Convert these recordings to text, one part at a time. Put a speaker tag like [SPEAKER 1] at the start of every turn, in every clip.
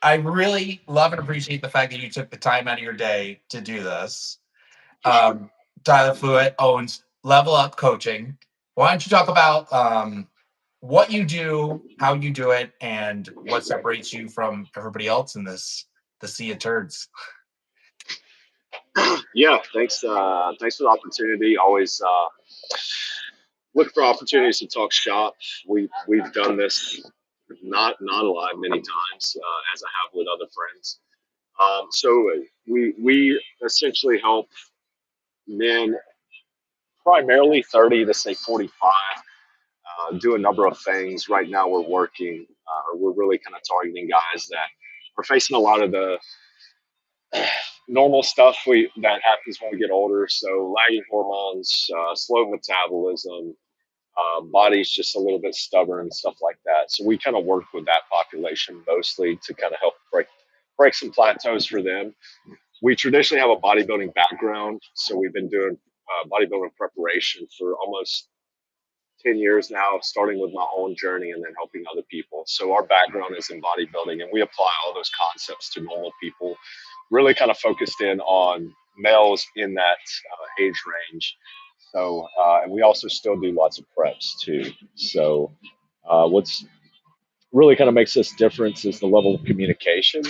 [SPEAKER 1] I really love and appreciate the fact that you took the time out of your day to do this.
[SPEAKER 2] For sure.
[SPEAKER 1] Tyler Fluit owns Level Up Coaching. Why don't you talk about what you do, how you do it, and what separates you from everybody else in the sea of turds?
[SPEAKER 2] Yeah, thanks. Thanks for the opportunity. Always look for opportunities to talk shop. We've done this not a lot many times as I have with other friends. So we essentially help men primarily 30 to say 45 do a number of things. Right now we're working. We're really kind of targeting guys that are facing a lot of the normal stuff that happens when we get older. So lagging hormones, slow metabolism, body's just a little bit stubborn and stuff like that. So we kind of work with that population mostly to kind of help break some plateaus for them. We traditionally have a bodybuilding background, so we've been doing bodybuilding preparation for almost 10 years now, starting with my own journey and then helping other people. So our background is in bodybuilding, and we apply all those concepts to normal people, really kind of focused in on males in that age range. So, and we also still do lots of preps too. So, what's really kind of makes us different is the level of communication.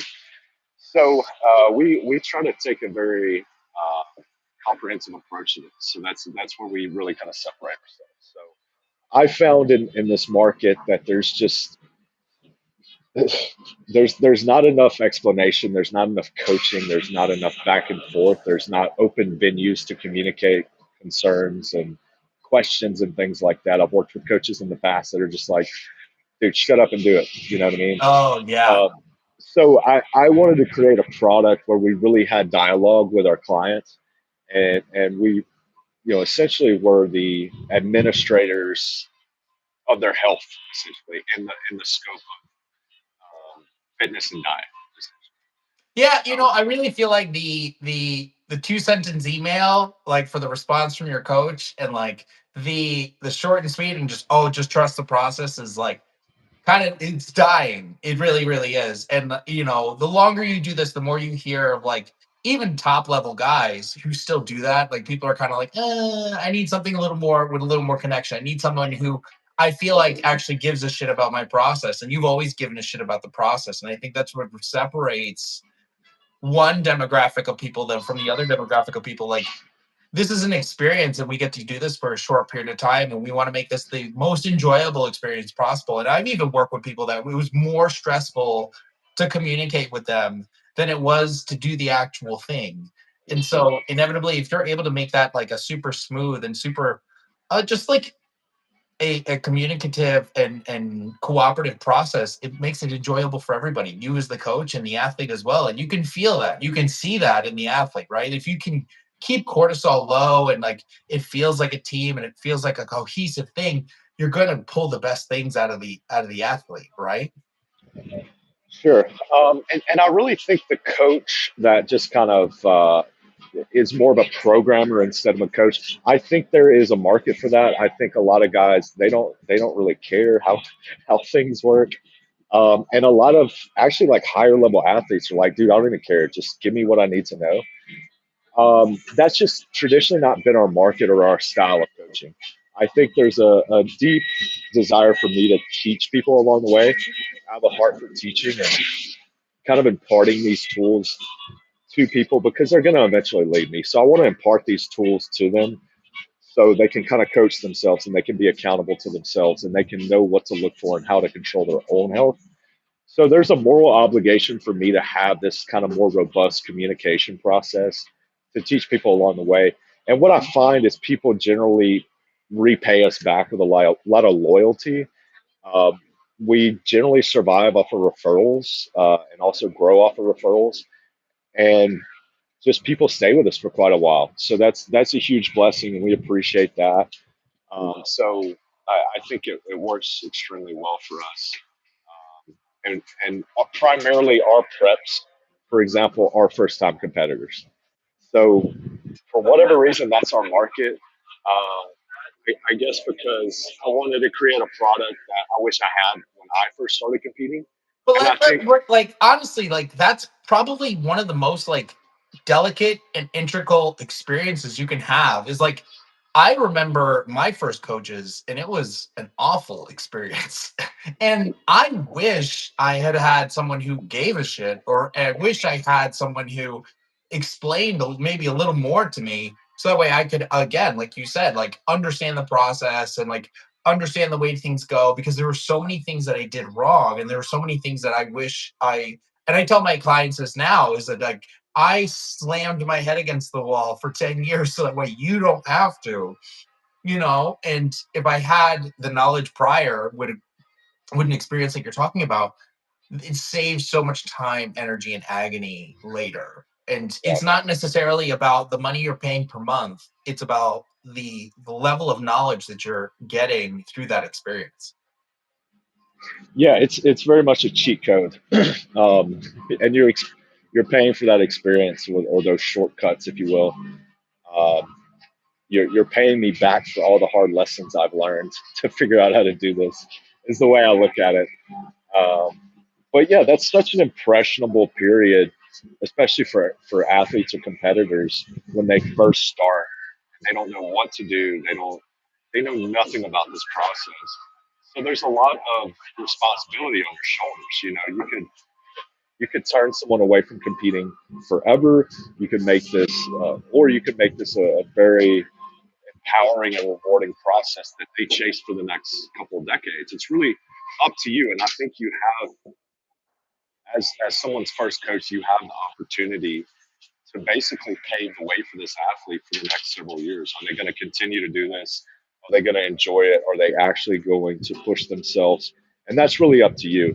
[SPEAKER 2] So, we try to take a very comprehensive approach to this. So that's where we really kind of separate ourselves. So, I found in this market that there's not enough explanation, there's not enough coaching, there's not enough back and forth, there's not open venues to communicate concerns and questions and things like that. I've worked with coaches in the past that are just like, dude, shut up and do it. You know what I mean?
[SPEAKER 1] Oh yeah.
[SPEAKER 2] Um, so I wanted to create a product where we really had dialogue with our clients, and we, essentially were the administrators of their health, essentially, in the scope of fitness and diet.
[SPEAKER 1] Yeah,
[SPEAKER 2] So
[SPEAKER 1] I really feel like the two-sentence email, like for the response from your coach, and like the short and sweet, and just trust the process, is like kind of, it's dying. It really, really is. And the longer you do this, the more you hear of like even top level guys who still do that. Like people are kind of like, I need something a little more with a little more connection. I need someone who I feel like actually gives a shit about my process. And you've always given a shit about the process. And I think that's what separates one demographic of people then from the other demographic of people. Like, this is an experience and we get to do this for a short period of time, and we want to make this the most enjoyable experience possible. And I've even worked with people that it was more stressful to communicate with them than it was to do the actual thing. And so inevitably, if you're able to make that like a super smooth and super just like a communicative and cooperative process, it makes it enjoyable for everybody, you as the coach and the athlete as well. And you can feel that, you can see that in the athlete, right? If you can keep cortisol low and like it feels like a team and it feels like a cohesive thing, you're going to pull the best things out of the athlete, right?
[SPEAKER 2] sure, and I really think the coach that just kind of is more of a programmer instead of a coach. I think there is a market for that. I think a lot of guys they don't really care how things work. And a lot of actually like higher level athletes are like, dude, I don't even care. Just give me what I need to know. That's just traditionally not been our market or our style of coaching. I think there's a deep desire for me to teach people along the way. I have a heart for teaching and kind of imparting these tools to people because they're going to eventually lead me. So I want to impart these tools to them so they can kind of coach themselves and they can be accountable to themselves and they can know what to look for and how to control their own health. So there's a moral obligation for me to have this kind of more robust communication process to teach people along the way. And what I find is people generally repay us back with a lot of loyalty. Um, we generally survive off of referrals and also grow off of referrals. And just people stay with us for quite a while. So that's a huge blessing, and we appreciate that. So I think it works extremely well for us. And primarily our preps, for example, are first time competitors. So for whatever reason, that's our market. I guess because I wanted to create a product that I wish I had when I first started competing.
[SPEAKER 1] But
[SPEAKER 2] And I think,
[SPEAKER 1] like honestly, like that's probably one of the most like delicate and integral experiences you can have. Is like I remember my first coaches, and it was an awful experience. And I wish I had had someone who gave a shit, or I wish I had someone who explained maybe a little more to me, so that way I could, again, like you said, like understand the process and like understand the way things go, because there were so many things that I did wrong, and there were so many things that I wish I, and I tell my clients this now, is that like I slammed my head against the wall for 10 years so that way you don't have to, and if I had the knowledge prior with an experience like you're talking about, it saves so much time, energy, and agony later. And it's not necessarily about the money you're paying per month. It's about the level of knowledge that you're getting through that experience.
[SPEAKER 2] yeah, it's very much a cheat code, um, and you're paying for that experience or those shortcuts, if you will. Um, you're paying me back for all the hard lessons I've learned to figure out how to do this. Is the way I look at it. Um, but yeah, that's such an impressionable period, especially for athletes or competitors when they first start. They don't know what to do. They know nothing about this process. So there's a lot of responsibility on your shoulders. You could turn someone away from competing forever. You could make this, or you could make this a very empowering and rewarding process that they chase for the next couple of decades. It's really up to you, and I think you have, as someone's first coach, you have the opportunity to basically pave the way for this athlete for the next several years. Are they going to continue to do this? Are they going to enjoy it? Are they actually going to push themselves? And that's really up to you.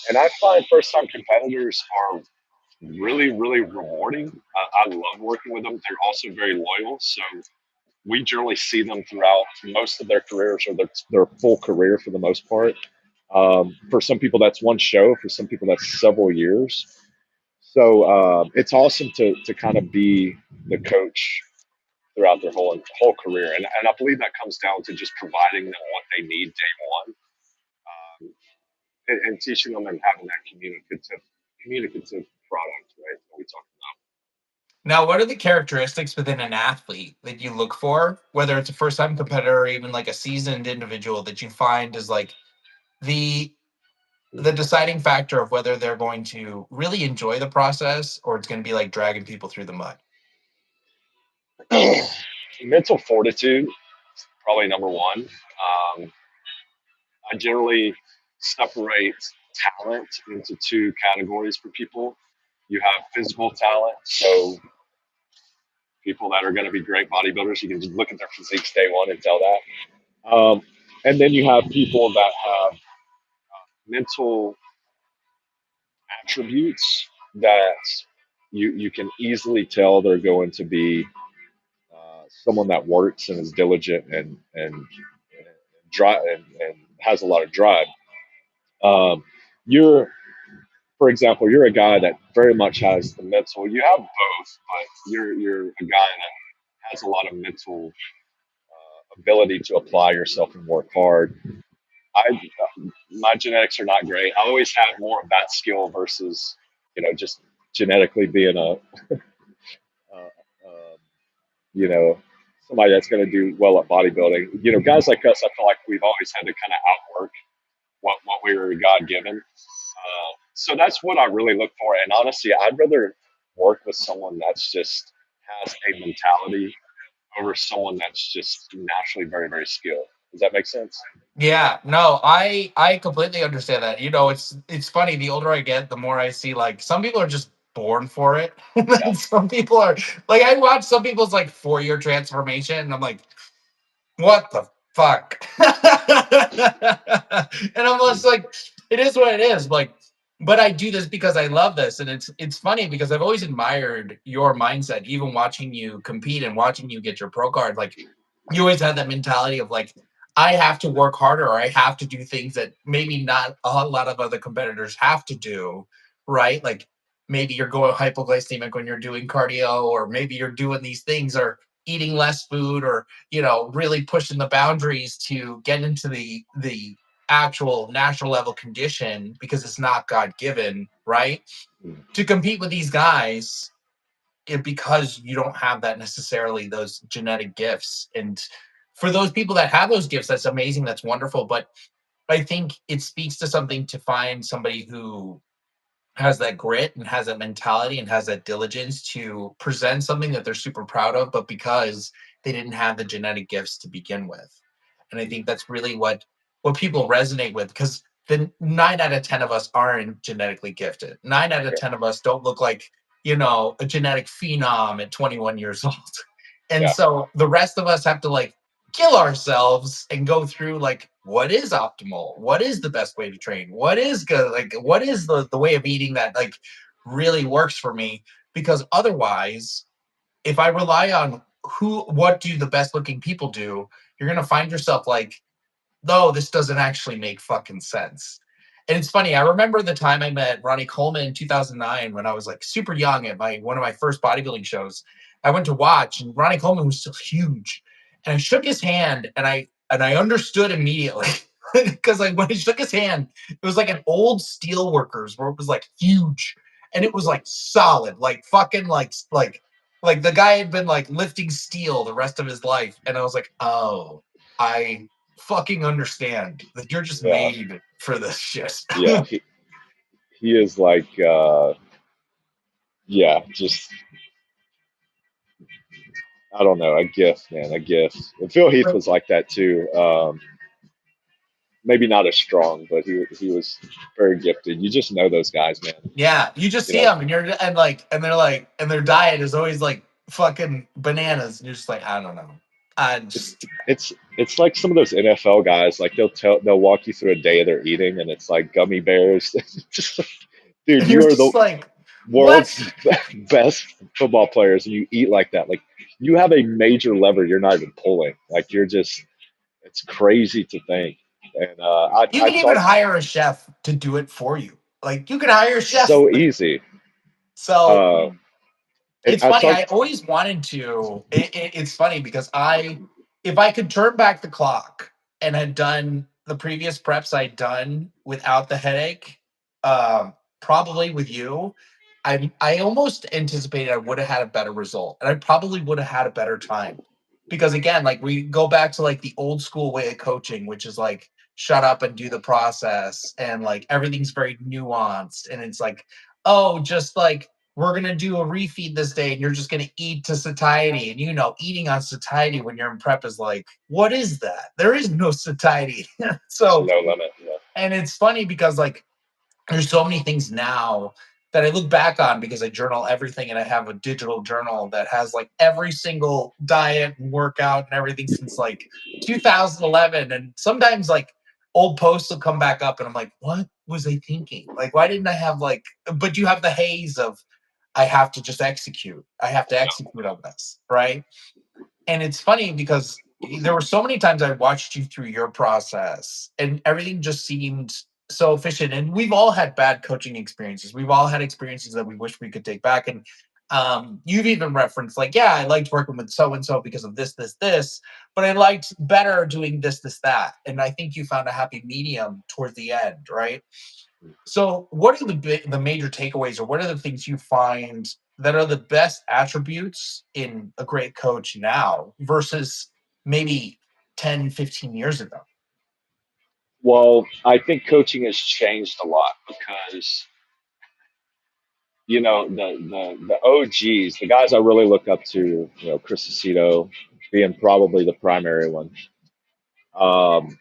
[SPEAKER 2] And I find first time competitors are really, really rewarding. I love working with them. They're also very loyal. So we generally see them throughout most of their careers or their full career for the most part. For some people, that's one show. For some people, that's several years. So it's awesome to kind of be the coach throughout their whole career, and I believe that comes down to just providing them what they need day one, and teaching them and having that communicative product, right? That we talked
[SPEAKER 1] Now, what are the characteristics within an athlete that you look for, whether it's a first time competitor or even like a seasoned individual, that you find is like the the deciding factor of whether they're going to really enjoy the process or it's going to be like dragging people through the mud?
[SPEAKER 2] about. Mental fortitude, probably number one. I generally separate talent into two categories for people. You have physical talent, so people that are going to be great bodybuilders, you can just look at their physiques day one and tell that. And then you have people that have mental attributes that you can easily tell they're going to be someone that works and is diligent and drive and has a lot of drive. Um, you're, for example, you're a guy that very much has the mental. You have both, but you're a guy that has a lot of mental ability to apply yourself and work hard. I My genetics are not great. I always had more of that skill versus just genetically being uh, you know somebody that's going to do well at bodybuilding. Guys like us, I feel like we've always had to kind of outwork what we were God given. So that's what I really look for. And honestly, I'd rather work with someone that's just has a mentality over someone that's just naturally very, very skilled. Does that make sense?
[SPEAKER 1] Yeah, no, I completely understand that. It's funny. The older I get, the more I see like some people are just born for it,
[SPEAKER 2] Yeah.
[SPEAKER 1] and some people are like I watch some people's like 4 year transformation, and I'm like, what the fuck? And I'm just like, it is what it is. Like, but I do this because I love this, and it's funny because I've always admired your mindset, even watching you compete and watching you get your pro card. Like, you always had that mentality of like, I have to work harder, or I have to do things that maybe not a lot of other competitors have to do, right? Like maybe you're going hypoglycemic when you're doing cardio, or maybe you're doing these things, or eating less food, or really pushing the boundaries to get into the actual natural level condition because it's not God given, right? To compete with these guys, because you don't have that necessarily those genetic gifts. And for those people that have those gifts, that's amazing, that's wonderful. But I think it speaks to something to find somebody who has that grit and has that mentality and has that diligence to present something that they're super proud of, but because they didn't have the genetic gifts to begin with. And I think that's really what people resonate with, because the 9 out of 10 of us aren't genetically gifted. 9 out of 10 of us don't look like, a genetic phenom at 21 years old. And
[SPEAKER 2] Yeah.
[SPEAKER 1] so the rest of us have to like kill ourselves and go through like, what is optimal, what is the best way to train, what is good, like what is the way of eating that like really works for me. Because otherwise, if I rely on what do the best looking people do, you're going to find yourself like, no, this doesn't actually make fucking sense. And it's funny, I remember the time I met Ronnie Coleman in 2009 when I was like super young at one of my first bodybuilding shows. I went to watch, and Ronnie Coleman was still huge. And I shook his hand, and I understood immediately. Because like when I shook his hand, it was like an old steel workers where it was like huge, and it was like solid, like fucking like the guy had been like lifting steel the rest of his life. And I was like, oh, I fucking understand that you're just
[SPEAKER 2] Yeah.
[SPEAKER 1] made for this shit.
[SPEAKER 2] Yeah. He is like, yeah, just, I don't know, a gift, man, a gift. And Phil Heath was like that too. Maybe not as strong, but he was very gifted. You just know those guys, man.
[SPEAKER 1] Yeah, you just
[SPEAKER 2] You
[SPEAKER 1] see
[SPEAKER 2] know,
[SPEAKER 1] them, and they're like, and their diet is always like fucking bananas. And you're just like, I don't know. I
[SPEAKER 2] it's
[SPEAKER 1] just,
[SPEAKER 2] it's like some of those NFL guys. Like they'll walk you through a day of their eating, and it's like gummy bears. Just like, dude,
[SPEAKER 1] and you're
[SPEAKER 2] you are the
[SPEAKER 1] just like, what?
[SPEAKER 2] world's best football players, and you eat like that. Like you have a major lever you're not even pulling. Like you're just, it's crazy to think. And
[SPEAKER 1] You
[SPEAKER 2] I
[SPEAKER 1] can even
[SPEAKER 2] talk
[SPEAKER 1] hire a chef to do it for you. Like you can hire a chef.
[SPEAKER 2] so easy.
[SPEAKER 1] So
[SPEAKER 2] Uh, and
[SPEAKER 1] it's
[SPEAKER 2] I
[SPEAKER 1] funny. I
[SPEAKER 2] talked.
[SPEAKER 1] always wanted to. It's funny because if I could turn back the clock and had done the previous preps I'd done without the headache, probably with you, I almost anticipated I would have had a better result, and I probably would have had a better time. Because again, like we go back to like the old school way of coaching, which is like shut up and do the process, and like everything's very nuanced, and it's like, oh, just like we're going to do a refeed this day and you're just going to eat to satiety. And eating on satiety when you're in prep is like, what is that? There is no satiety.
[SPEAKER 2] There's
[SPEAKER 1] So,
[SPEAKER 2] no limit. Yeah.
[SPEAKER 1] and it's funny because like there's so many things now that I look back on because I journal everything, and I have a digital journal that has like every single diet and workout and everything since like 2011. And sometimes like old posts will come back up and I'm like, what was I thinking? Like, why didn't I have like, but you have the haze of, I have to just execute. I have to execute on this, right? And it's funny because there were so many times I watched you through your process and everything just seemed so efficient. And we've all had bad coaching experiences. We've all had experiences that we wish we could take back. And you've even referenced like, yeah, I liked working with so and so because of this, but I liked better doing this, that. And I think you found a happy medium towards the end, right? So, what are the major takeaways, or what are the things you find that are the best attributes in a great coach now versus maybe 10, 15 years ago?
[SPEAKER 2] Well, I think coaching has changed a lot because the OGs, the guys I really look up to, Chris Aceto being probably the primary one. Um,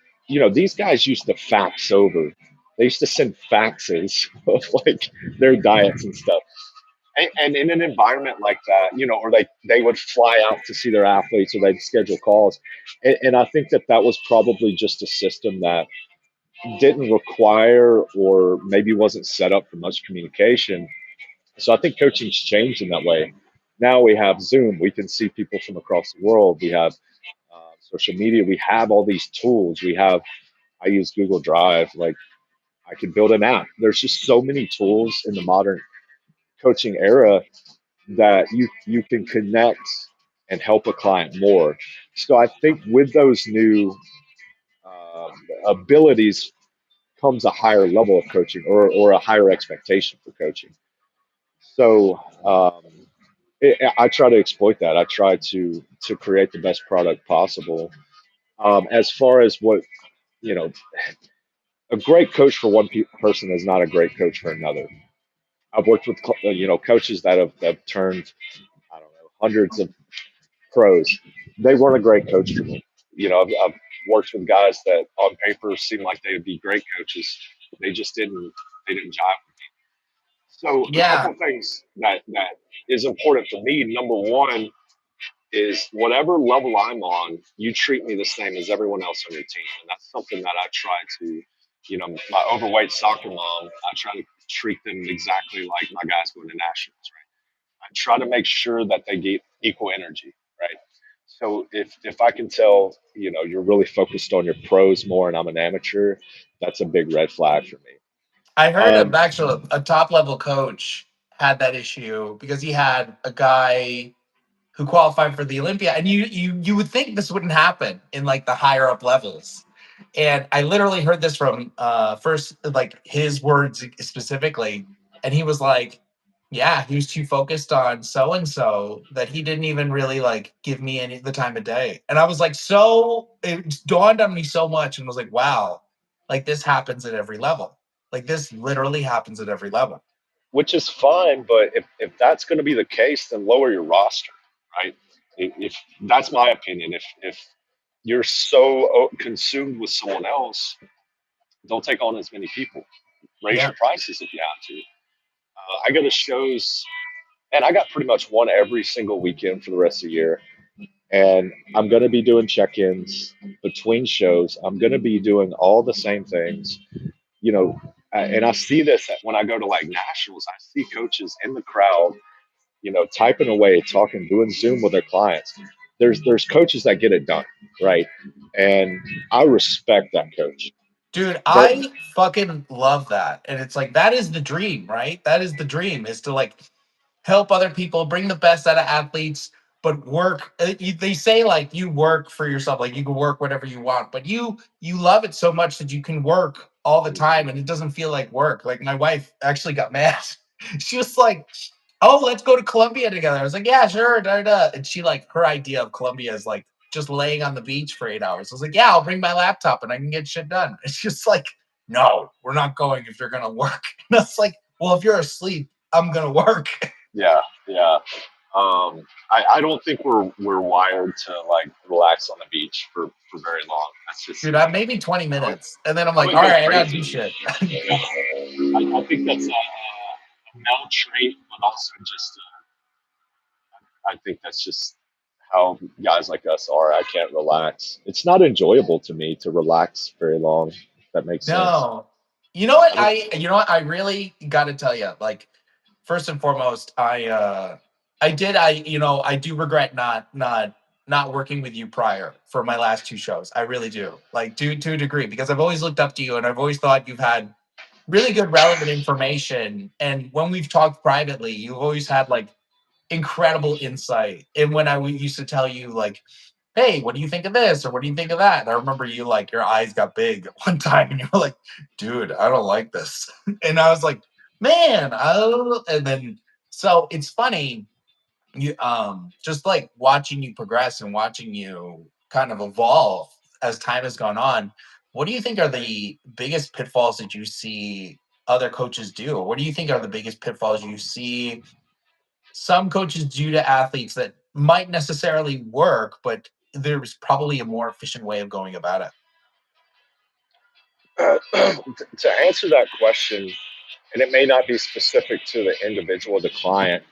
[SPEAKER 2] these guys used to fax over. They used to send faxes of like their diets and stuff. And in an environment like that, or they would fly out to see their athletes, or they'd schedule calls. And I think that was probably just a system that didn't require or maybe wasn't set up for much communication. So I think coaching's changed in that way. Now we have Zoom. We can see people from across the world. We have social media. We have all these tools. I use Google Drive. Like I could build an app. There's just so many tools in the modern coaching era that you can connect and help a client more. So I think with those new abilities comes a higher level of coaching or a higher expectation for coaching. So I try to exploit that. I try to create the best product possible. As far as what you know, a great coach for one person is not a great coach for another. I've worked with coaches that have turned, I don't know, hundreds of pros. They weren't a great coach for me. I've worked with guys that on paper seemed like they would be great coaches. They just didn't jive. So a
[SPEAKER 1] Yeah,
[SPEAKER 2] couple of things that is important for me. Number one is whatever level I'm on, you treat me the same as everyone else on your team, and that's something that I try to. My overweight soccer mom, I try to treat them exactly like my guys going to nationals. Right? I try to make sure that they get equal energy. Right. So if I can tell, you're really focused on your pros more, and I'm an amateur, that's a big red flag for me.
[SPEAKER 1] I heard
[SPEAKER 2] Um,
[SPEAKER 1] a top level coach had that issue because he had a guy who qualified for the Olympia, and you would think this wouldn't happen in like the higher up levels. And I literally heard this from first like his words specifically, and he was like, "Yeah, he was too focused on so and so that he didn't even really like give me any the time of day." And I was like, so it dawned on me so much, and was like, "Wow, like this happens at every level. Like this literally happens at every level."
[SPEAKER 2] which is fine. But if that's going to be the case, then lower your roster, right? If that's my opinion. If you're so consumed with someone else, don't take on as many people. Raise
[SPEAKER 1] Yeah,
[SPEAKER 2] your prices if you have to. I go to shows, and I got pretty much one every single weekend for the rest of the year. And I'm going to be doing check-ins between shows. I'm going to be doing all the same things, you know. And I see this when I go to like nationals. I see coaches in the crowd, typing away, talking, doing Zoom with their clients. There's coaches that get it done, right? And I respect that coach.
[SPEAKER 1] dude,
[SPEAKER 2] But
[SPEAKER 1] I fucking love that. And it's like that is the dream, right? That is the dream, is to like help other people, bring the best out of athletes, but work. They say like you work for yourself, like you can work whatever you want, but you love it so much that you can work all the time, and it doesn't feel like work. Like my wife actually got mad. She was like, "Oh, let's go to Colombia together." I was like, "Yeah, sure." Da, da, da. And she like her idea of Colombia is like just laying on the beach for 8 hours. I was like, "Yeah, I'll bring my laptop and I can get shit done." It's just like, no, we're not going if you're gonna work. And that's like, well, if you're asleep, I'm gonna work.
[SPEAKER 2] yeah, yeah. I don't think we're wired to like relax on the beach for very long. That's just
[SPEAKER 1] Dude, I maybe 20
[SPEAKER 2] I would,
[SPEAKER 1] minutes. And then I'm
[SPEAKER 2] I
[SPEAKER 1] like,
[SPEAKER 2] would
[SPEAKER 1] all
[SPEAKER 2] go
[SPEAKER 1] right, I gotta do
[SPEAKER 2] crazy.
[SPEAKER 1] shit.
[SPEAKER 2] I think that's a male trait, but also just I think that's just how guys like us are. I can't relax. It's not enjoyable to me to relax very long. If that makes sense.
[SPEAKER 1] No. You know what?
[SPEAKER 2] I don't.
[SPEAKER 1] I really gotta tell you, like, first and foremost, I do regret not working with you prior for my last two shows. I really do. Like to a degree, because I've always looked up to you and I've always thought you've had really good relevant information. And when we've talked privately, you've always had like incredible insight. And when used to tell you like, "Hey, what do you think of this?" or "What do you think of that?" And I remember you like your eyes got big one time, and you were like, "Dude, I don't like this." And I was like, "Man, oh." And then so it's funny, you just like watching you progress and watching you kind of evolve as time has gone on. What do you think are the biggest pitfalls that you see other coaches do? What do you think are the biggest pitfalls you see some coaches do to athletes that might necessarily work, but there's probably a more efficient way of going about it?
[SPEAKER 2] To answer that question, and it may not be specific to the individual, the client,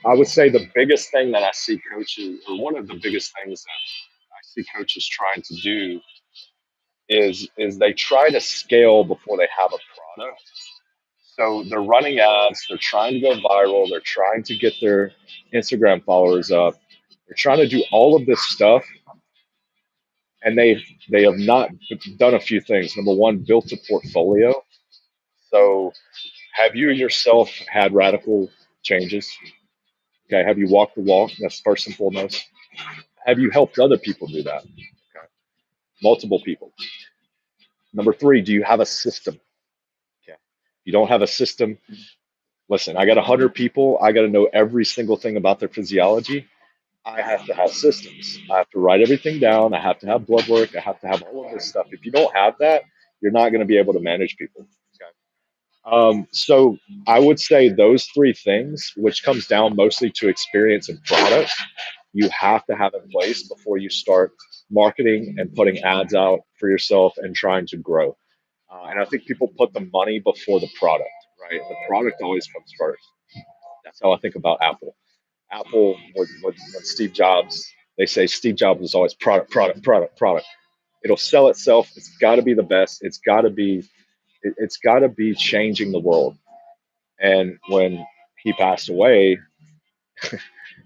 [SPEAKER 2] I would say the biggest thing that I see coaches, or one of the biggest things that I see coaches trying to do is they try to scale before they have a product. So they're running ads, they're trying to go viral, they're trying to get their Instagram followers up, they're trying to do all of this stuff, and they have not done a few things. Number one, built a portfolio. So have you yourself had radical changes? Okay, have you walked the walk? That's first and foremost. Have you helped other people do that? Okay, multiple people. Number three, do you have a system? Okay. If you don't have a system, listen, I got 100 people. I got to know every single thing about their physiology. I have to have systems. I have to write everything down. I have to have blood work. I have to have all of this stuff. If you don't have that, you're not going to be able to manage people. Okay. So I would say those three things, which comes down mostly to experience and product, you have to have in place before you start marketing and putting ads out for yourself and trying to grow. And I think people put the money before the product, right? The product always comes first. That's how I think about Apple. Apple, when Steve Jobs, they say Steve Jobs was always product, product, product, product. It'll sell itself. It's got to be the best. It's got to be changing the world. And when he passed away,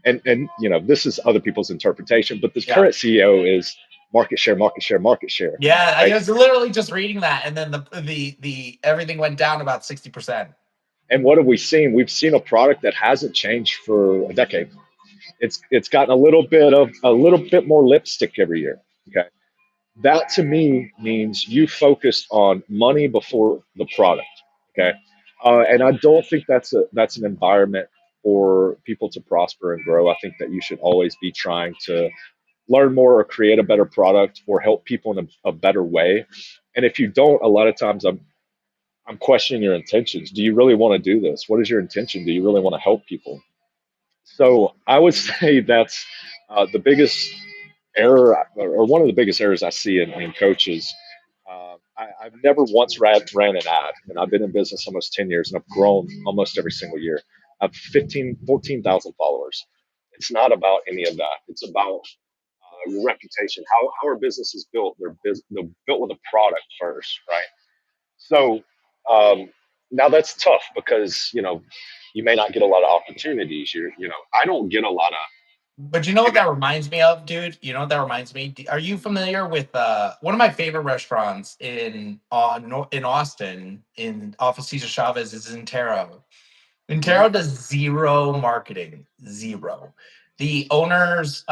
[SPEAKER 2] and this is other people's interpretation, but this
[SPEAKER 1] Yeah.
[SPEAKER 2] current CEO is market share, market share, market share,
[SPEAKER 1] Yeah, I
[SPEAKER 2] right?
[SPEAKER 1] was literally just reading that, and then the everything went down about 60%.
[SPEAKER 2] And what have we seen? We've seen a product that hasn't changed for a decade. It's gotten a little bit more lipstick every year. Okay. That to me means you focused on money before the product. Okay. And I don't think that's an environment for people to prosper and grow. I think that you should always be trying to learn more or create a better product or help people in a better way. And if you don't, a lot of times I'm questioning your intentions. Do you really want to do this? What is your intention? Do you really want to help people? So I would say that's the biggest error, or one of the biggest errors I see in coaches. I've never once ran an ad, and I've been in business almost 10 years, and I've grown almost every single year. I have 14,000 followers. It's not about any of that. It's about your reputation, how our business is built. They're built with a product first, right? So now that's tough because you may not get a lot of opportunities. I don't get a lot of.
[SPEAKER 1] But you know what that reminds me of, dude? You know what that reminds me? Are you familiar with one of my favorite restaurants in Austin, in off of Cesar Chavez, is Intero.
[SPEAKER 2] Mhm.
[SPEAKER 1] Intero does zero marketing, zero. The owners,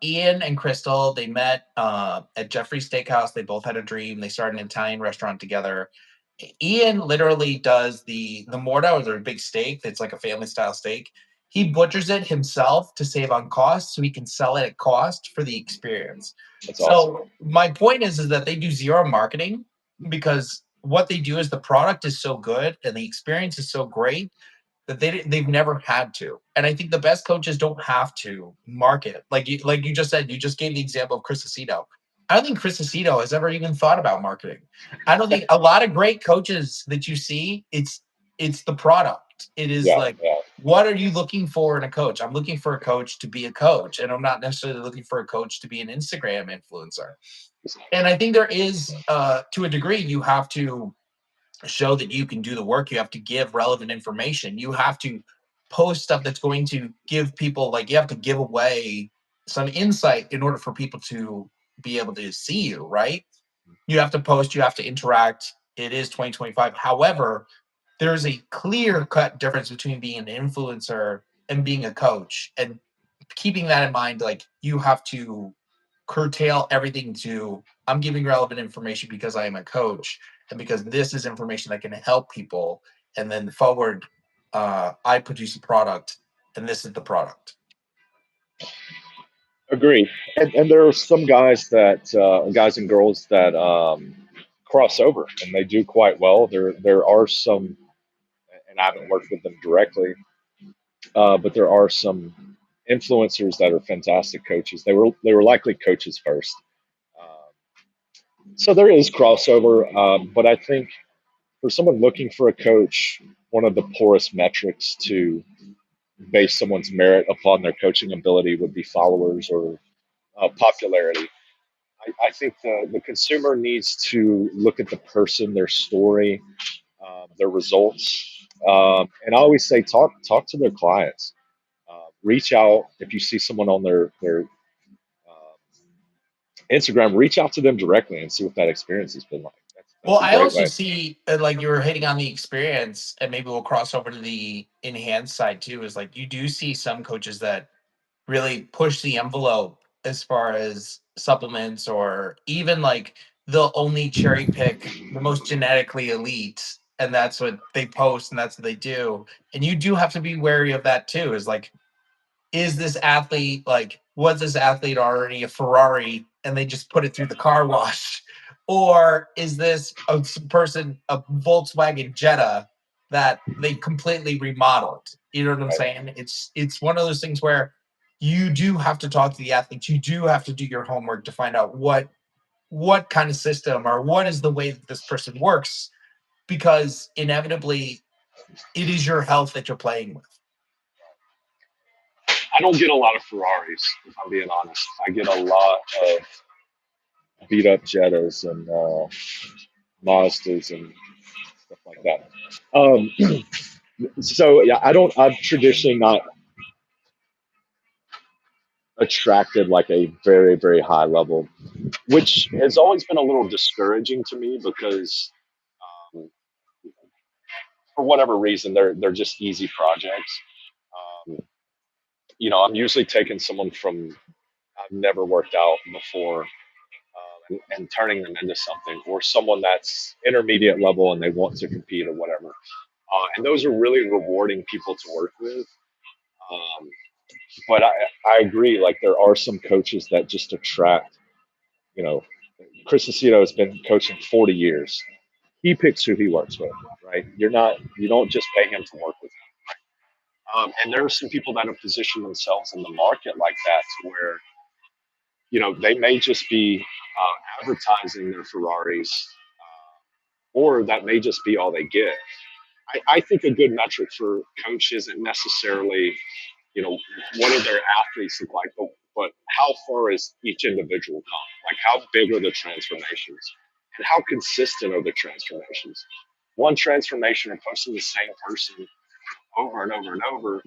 [SPEAKER 1] Ian and Crystal, they met at Jeffrey's Steakhouse. They both had a dream. They started an Italian restaurant together. Ian literally does the morta, or the big steak that's like a family style steak. He butchers it himself to save on cost so he can sell it at cost for the experience.
[SPEAKER 2] That's awesome.
[SPEAKER 1] So my point is that they do zero marketing because what they do is the product is so good and the experience is so great that they've never had to. And I think the best coaches don't have to market. Like you just said, you just gave the example of Chris Aceto. I don't think Chris Aceto has ever even thought about marketing. I don't think a lot of great coaches that you see, it's the product. It is
[SPEAKER 2] Yeah,
[SPEAKER 1] like,
[SPEAKER 2] yeah.
[SPEAKER 1] what are you looking for in a coach? I'm looking for a coach to be a coach, and I'm not necessarily looking for a coach to be an Instagram influencer. And I think there is, to a degree, you have to show that you can do the work. You have to give relevant information. You have to post stuff that's going to give people, like, you have to give away some insight in order for people to be able to see you, right? You have to post, you have to interact. It is 2025. However, there's a clear cut difference between being an influencer and being a coach. And keeping that in mind, like, you have to curtail everything to, I'm giving relevant information because I am a coach and because this is information that can help people. And then forward, I produce a product and this is the product.
[SPEAKER 2] Agree. And there are some guys and girls that cross over and they do quite well. There are some, and I haven't worked with them directly, but there are some influencers that are fantastic coaches. They were likely coaches first. So there is crossover, but I think for someone looking for a coach, one of the poorest metrics to base someone's merit upon their coaching ability would be followers or popularity. I think the consumer needs to look at the person, their story, their results, and I always say talk to their clients. Reach out if you see someone on their Instagram. Reach out to them directly and see what that experience has been like.
[SPEAKER 1] Well,
[SPEAKER 2] That's a
[SPEAKER 1] I
[SPEAKER 2] great
[SPEAKER 1] also
[SPEAKER 2] way.
[SPEAKER 1] see, like you were hitting on the experience, and maybe we'll cross over to the enhanced side too. Is like you do see some coaches that really push the envelope as far as supplements, or even like they'll only cherry pick the most genetically elite, and that's what they post and that's what they do. And you do have to be wary of that too. Is like, is this athlete like, was this athlete already a Ferrari and they just put it through the car wash? Or is this a person a Volkswagen Jetta that they completely remodeled? You know what I'm
[SPEAKER 2] Right.
[SPEAKER 1] saying? It's one of those things where you do have to talk to the athletes. You do have to do your homework to find out what kind of system or what is the way that this person works, because inevitably it is your health that you're playing with.
[SPEAKER 2] I don't get a lot of Ferraris, if I'm being honest. I get a lot of beat up Jettas and Mazdas and stuff like that. So yeah, I'm traditionally not attracted like a very, very high level, which has always been a little discouraging to me because um, for whatever reason, they're just easy projects. Um, I'm usually taking someone from I've never worked out before and turning them into something, or someone that's intermediate level and they want to compete or whatever. And those are really rewarding people to work with. Um, but I agree, like there are some coaches that just attract, you know, Chris Aceto has been coaching 40 years. He picks who he works with, right? You don't just pay him to work with him. And there are some people that have positioned themselves in the market like that to where, they may just be advertising their Ferraris, or that may just be all they get. I think a good metric for coach isn't necessarily, what do their athletes look like, but how far is each individual come? Like how big are the transformations? And how consistent are the transformations? One transformation or posting the same person over and over and over,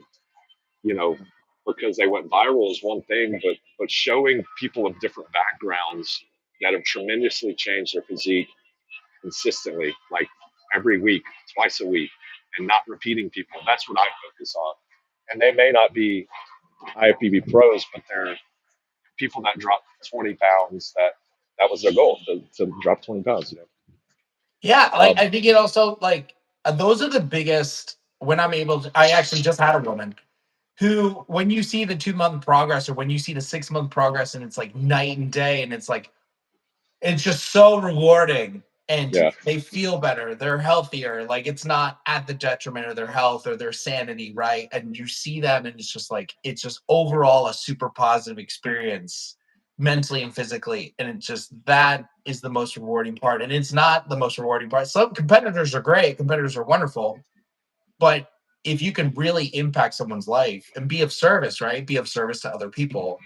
[SPEAKER 2] you know, because they went viral is one thing, but showing people of different backgrounds that have tremendously changed their physique consistently, like every week, twice a week, and not repeating people. That's what I focus on. And they may not be IFBB pros, but they're people that drop 20 pounds. That was their goal to drop 20 pounds.
[SPEAKER 1] Yeah, like
[SPEAKER 2] Um,
[SPEAKER 1] I think it also like those are the biggest. When I'm able to, I actually just had a woman who, when you see the 2 month progress or when you see the 6 month progress, and it's like night and day, and it's like it's just so rewarding, and
[SPEAKER 2] yeah,
[SPEAKER 1] they feel better, they're healthier, like it's not at the detriment of their health or their sanity, right? And you see them and it's just like it's just overall a super positive experience mentally and physically, and it's just that is the most rewarding part. And it's not the most rewarding part. Some competitors are great, competitors are wonderful, but if you can really impact someone's life and be of service, right, be of service to other people,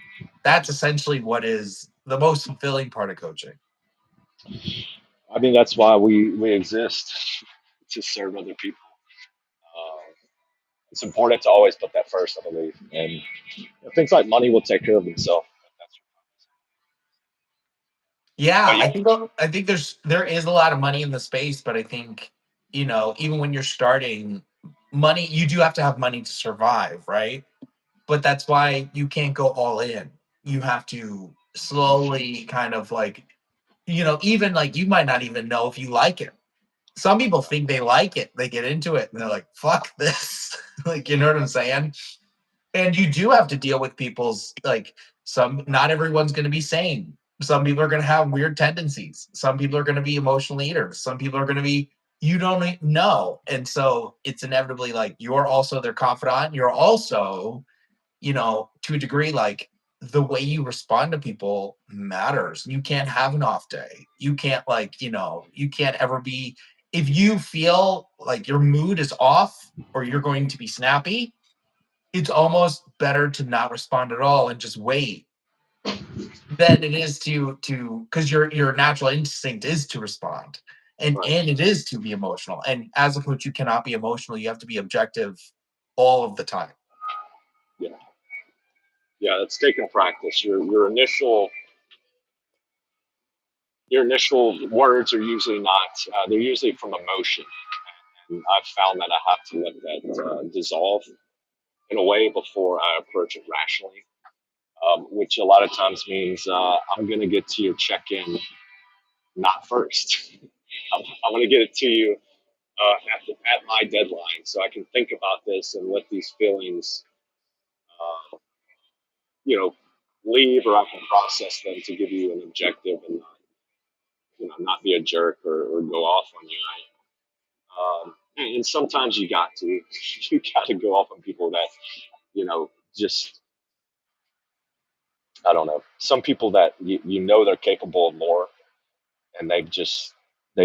[SPEAKER 1] that's essentially what is the most fulfilling part of coaching.
[SPEAKER 2] I mean that's why we exist to serve other people. Um, it's important to always put that first, I believe, and things like money will take care of themselves.
[SPEAKER 1] Yeah,
[SPEAKER 2] But yeah,
[SPEAKER 1] I think there is a lot of money in the space, but I think, even when you're starting, money you do have to have money to survive, right? But that's why you can't go all in. You have to slowly kind of like, even like you might not even know if you like it. Some people think they like it. They get into it and they're like, fuck this. Like, you know what I'm saying? And you do have to deal with people's like not everyone's going to be sane. Some people are going to have weird tendencies. Some people are going to be emotional eaters. Some people are going to be, you don't know. And so it's inevitably like you're also their confidant. You're also, to a degree, like the way you respond to people matters. You can't have an off day. You can't like, you can't ever be, if you feel like your mood is off or you're going to be snappy, it's almost better to not respond at all and just wait than it is to because your natural instinct is to respond, and
[SPEAKER 2] right.
[SPEAKER 1] it is to be emotional. And as a coach, you cannot be emotional. You have to be objective all of the time.
[SPEAKER 2] Yeah, yeah. It's taking practice. Your initial words are usually not. They're usually from emotion, and I've found that I have to let that dissolve in a way before I approach it rationally. Which a lot of times means I'm going to get to your check-in not first. I'm going to get it to you at my deadline, so I can think about this and let these feelings, uh, you know, leave, or I can process them to give you an objective and not, not be a jerk or go off on you. And sometimes you got to, you got to go off on people that, just, I don't know, some people that they're capable of more, and they've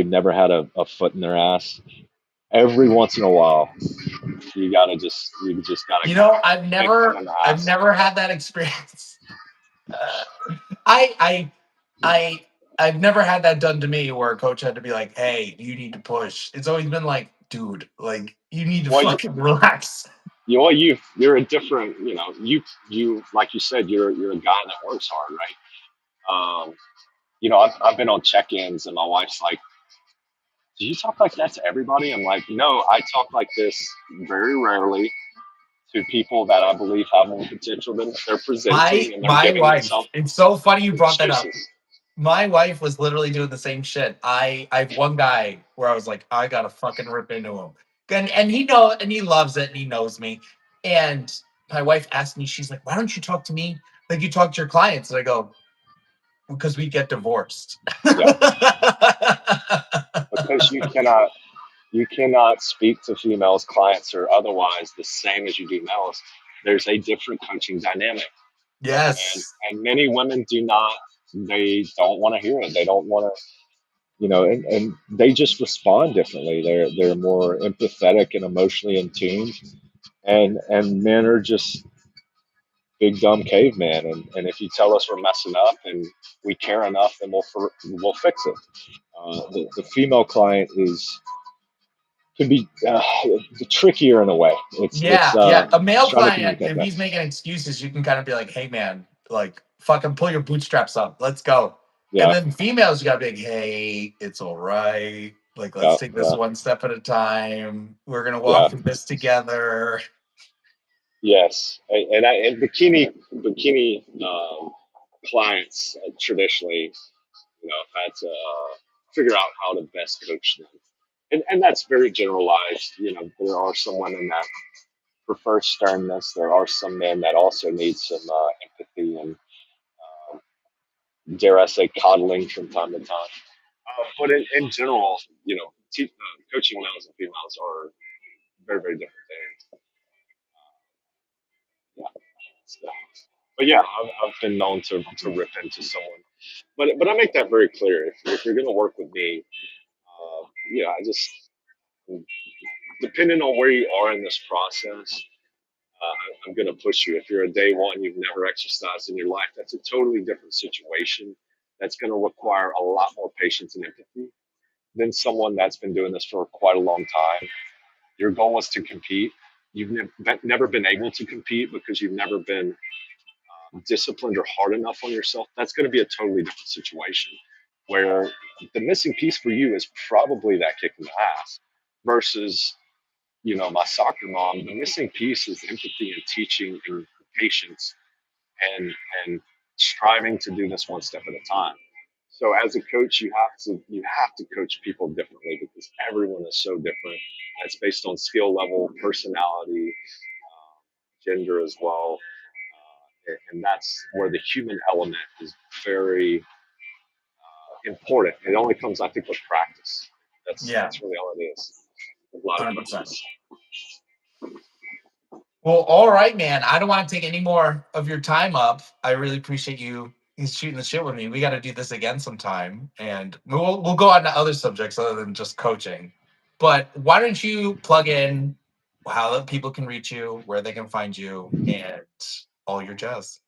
[SPEAKER 2] never had a foot in their ass. Every once in a while, you just gotta
[SPEAKER 1] You know,
[SPEAKER 2] kick them in the
[SPEAKER 1] I've
[SPEAKER 2] ass.
[SPEAKER 1] never had that experience. I, I, I, I've never had that done to me where a coach had to be like, "Hey, you need to push." It's always been like, "Dude, like you need to
[SPEAKER 2] Well,
[SPEAKER 1] fucking relax."
[SPEAKER 2] you're a different, you like you said, you're a guy that works hard, right? I've been on check-ins, and my wife's like, "Do you talk like that to everybody?" I'm like, "No, I talk like this very rarely to people that I believe have more potential than they're presenting, and they're
[SPEAKER 1] My
[SPEAKER 2] giving
[SPEAKER 1] wife.
[SPEAKER 2] themselves
[SPEAKER 1] It's so funny you brought that up.
[SPEAKER 2] excuses."
[SPEAKER 1] My wife was literally doing the same shit. I have one guy where I was like, I gotta fucking rip into him, and he loves it, and he knows me. And my wife asked me, she's like, "Why don't you talk to me like you talk to your clients?" And I go, "Because we get divorced."
[SPEAKER 2] Yeah, because you cannot speak to females, clients, or otherwise the same as you do males. There's a different coaching dynamic, and
[SPEAKER 1] Yes.
[SPEAKER 2] and many women do not. They don't want to hear it. They don't want to, and they just respond differently. They're more empathetic and emotionally in tune, and men are just big dumb caveman. And if you tell us we're messing up and we care enough, then we'll fix it. The female client could be trickier in a way. It's
[SPEAKER 1] Yeah. A male
[SPEAKER 2] trying to
[SPEAKER 1] client,
[SPEAKER 2] communicate
[SPEAKER 1] if
[SPEAKER 2] that.
[SPEAKER 1] he's making excuses, you can kind of be like, "Hey, man, like, fucking pull your bootstraps up. Let's go." And
[SPEAKER 2] Yeah,
[SPEAKER 1] then females, you gotta be like, "Hey, it's all right. Like, let's
[SPEAKER 2] yeah,
[SPEAKER 1] take this
[SPEAKER 2] yeah,
[SPEAKER 1] one step at a time. We're gonna walk
[SPEAKER 2] yeah.
[SPEAKER 1] through this together."
[SPEAKER 2] Yes, and bikini clients traditionally, I've had to figure out how to best coach them, and that's very generalized. There are some women that prefer sternness. There are some men that also need some empathy and, dare I say, coddling from time to time. But in general, coaching males and females are very, very different things. Yeah. So, but yeah, I've been known to rip into someone. But I make that very clear. If you're going to work with me, I just, depending on where you are in this process, I'm going to push you. If you're a day one, you've never exercised in your life, that's a totally different situation. That's going to require a lot more patience and empathy than someone that's been doing this for quite a long time. Your goal was to compete. You've never been able to compete because you've never been disciplined or hard enough on yourself. That's going to be a totally different situation where the missing piece for you is probably that kick in the ass versus, my soccer mom. The missing piece is empathy and teaching and patience and striving to do this one step at a time. So as a coach, you have to coach people differently because everyone is so different. It's based on skill level, personality, gender as well, and that's where the human element is very important. It only comes, I think, with practice. That's
[SPEAKER 1] Yeah,
[SPEAKER 2] that's really all it is. A lot of
[SPEAKER 1] 100%.
[SPEAKER 2] practice.
[SPEAKER 1] Well, all right, man. I don't want to take any more of your time up. I really appreciate you shooting the shit with me. We got to do this again sometime, and we'll go on to other subjects other than just coaching. But why don't you plug in how people can reach you, where they can find you, and all your jazz?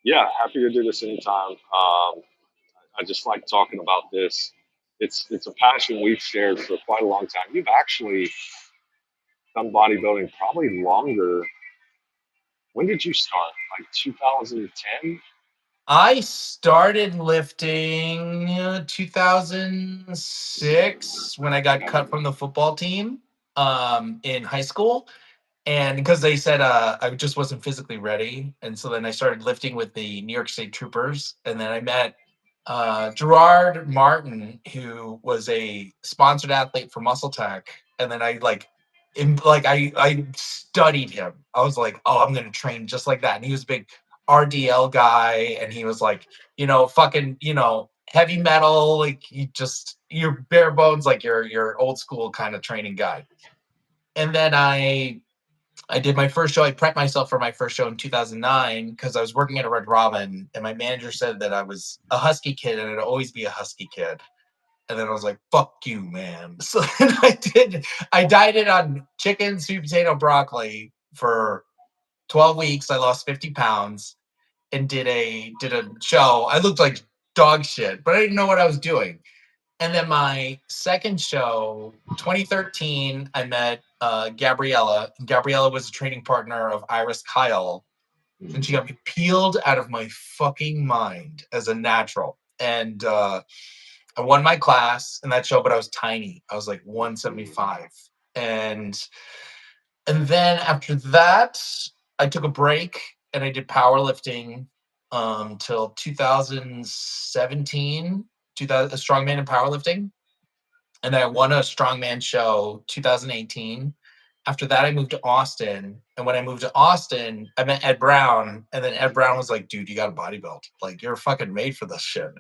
[SPEAKER 2] Yeah, happy to do this anytime. I just like talking about this. It's a passion we've shared for quite a long time. You've actually done bodybuilding probably longer. When did you start? Like 2010?
[SPEAKER 1] I started lifting 2006 when I got cut from the football team in high school. And because they said I just wasn't physically ready. And so then I started lifting with the New York State Troopers. And then I met Gerard Martin, who was a sponsored athlete for Muscle Tech, and then I studied him. I was like, oh, I'm gonna train just like that. And he was a big RDL guy, and he was like, fucking, heavy metal, like you're bare bones, like your old school kind of training guy. And then I did my first show. I prepped myself for my first show in 2009 because I was working at a Red Robin, and my manager said that I was a husky kid and I'd always be a husky kid. And then I was like, "Fuck you, man!" So then I dieted on chicken, sweet potato, broccoli for 12 weeks. I lost 50 pounds and did a show. I looked like dog shit, but I didn't know what I was doing. And then my second show, 2013, I met Gabriella. Gabriella was a training partner of Iris Kyle, and she got me peeled out of my fucking mind as a natural. And I won my class in that show, but I was tiny. I was like 175. And then after that, I took a break and I did powerlifting till 2017, 2000, strongman and powerlifting. And then I won a strongman show 2018. After that, I moved to Austin. And when I moved to Austin, I met Ed Brown. And then Ed Brown was like, dude, you got a body belt. Like, you're fucking made for this shit.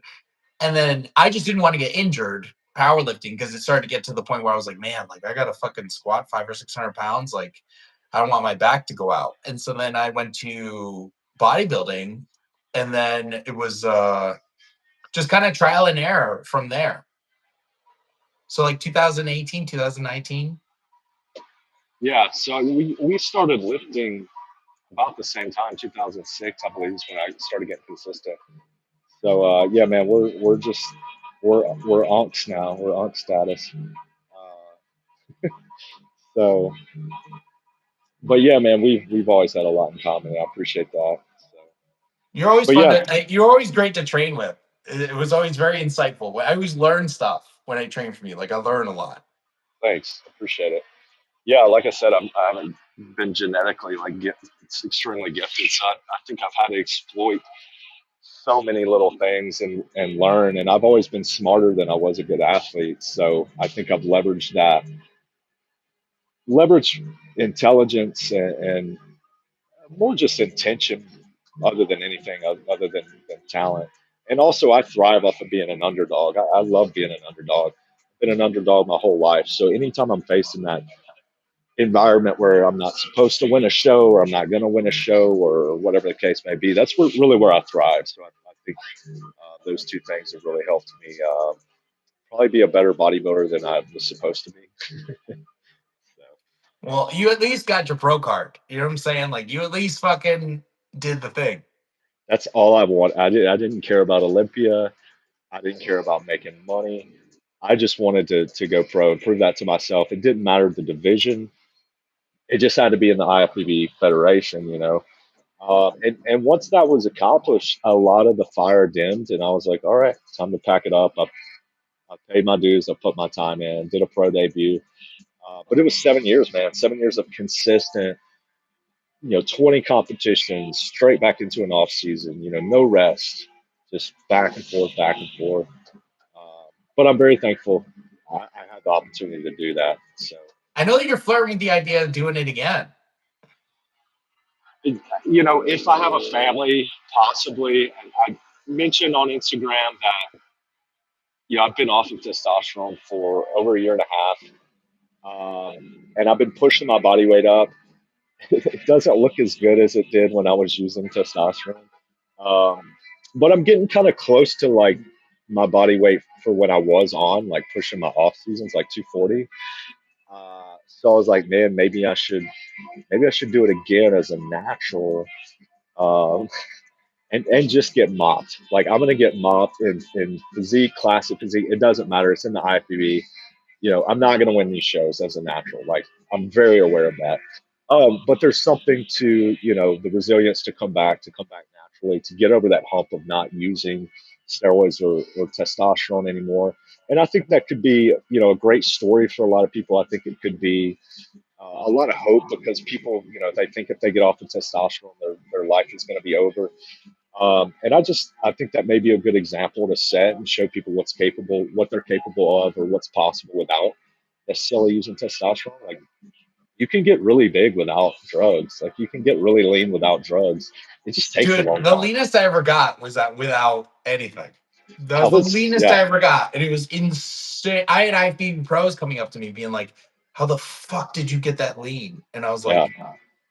[SPEAKER 1] And then I just didn't want to get injured powerlifting because it started to get to the point where I was like, man, like I got to fucking squat 500 or 600 pounds. Like, I don't want my back to go out. And so then I went to bodybuilding. And then it was just kind of trial and error from there. So like 2018, 2019.
[SPEAKER 2] Yeah, so we started lifting about the same time, 2006, I believe, is when I started getting consistent. So yeah, man, we're unks now. We're unk status. So, but yeah, man, we've always had a lot in common. I appreciate that. So,
[SPEAKER 1] You're always
[SPEAKER 2] but
[SPEAKER 1] fun
[SPEAKER 2] yeah,
[SPEAKER 1] to. You're always great to train with. It was always very insightful. I always learn stuff when I train from you. Like I learn a lot.
[SPEAKER 2] thanks, appreciate it. Yeah, like I said, I haven't been genetically it's extremely gifted, so I think I've had to exploit so many little things and learn. And I've always been smarter than I was a good athlete. So I think I've leverage intelligence and more just intention other than anything other than talent. And also I thrive off of being an underdog. I love being an underdog. I've been an underdog my whole life. So anytime I'm facing that environment where I'm not supposed to win a show or I'm not going to win a show or whatever the case may be, that's really where I thrive. So I think those two things have really helped me probably be a better bodybuilder than I was supposed to be. So
[SPEAKER 1] Well, you at least got your pro card. You know what I'm saying? Like you at least fucking did the thing.
[SPEAKER 2] that's all I want. I didn't care about Olympia. I didn't care about making money. I just wanted to go pro and prove that to myself. It didn't matter the division. It just had to be in the IFBB Federation, you know. And once that was accomplished, a lot of the fire dimmed, and I was like, all right, time to pack it up. I paid my dues. I put my time in. Did a pro debut, but it was 7 years, man. 7 years of consistent, 20 competitions straight back into an off season. No rest, just back and forth, back and forth. But I'm very thankful I had the opportunity to do that. So,
[SPEAKER 1] I know that you're flirting with the idea of doing it again.
[SPEAKER 2] if I have a family, possibly. I mentioned on Instagram that I've been off of testosterone for over a year and a half, and I've been pushing my body weight up. It doesn't look as good as it did when I was using testosterone, um, but I'm getting kind of close to like my body weight for when I was on, like pushing my off seasons, like 240. So I was like, man, maybe I should do it again as a natural. Um, and just get mopped. Like I'm gonna get mopped in physique, classic physique. It doesn't matter. It's in the IFBB. I'm not gonna win these shows as a natural. Like I'm very aware of that. But there's something to the resilience to come back naturally, to get over that hump of not using steroids or testosterone anymore. And I think that could be a great story for a lot of people. I think it could be a lot of hope because people they think if they get off of testosterone, their life is going to be over. And I think that may be a good example to set and show people what they're capable of, or what's possible without necessarily using testosterone. Like, you can get really big without drugs. Like, you can get really lean without drugs. It just takes a
[SPEAKER 1] Dude,
[SPEAKER 2] long
[SPEAKER 1] the
[SPEAKER 2] time.
[SPEAKER 1] leanest I ever got was that without anything. That
[SPEAKER 2] I
[SPEAKER 1] was the
[SPEAKER 2] was,
[SPEAKER 1] leanest
[SPEAKER 2] yeah,
[SPEAKER 1] I ever got. And it was insane. I had IFBB pros coming up to me being like, how the fuck did you get that lean? And I was
[SPEAKER 2] yeah,
[SPEAKER 1] like,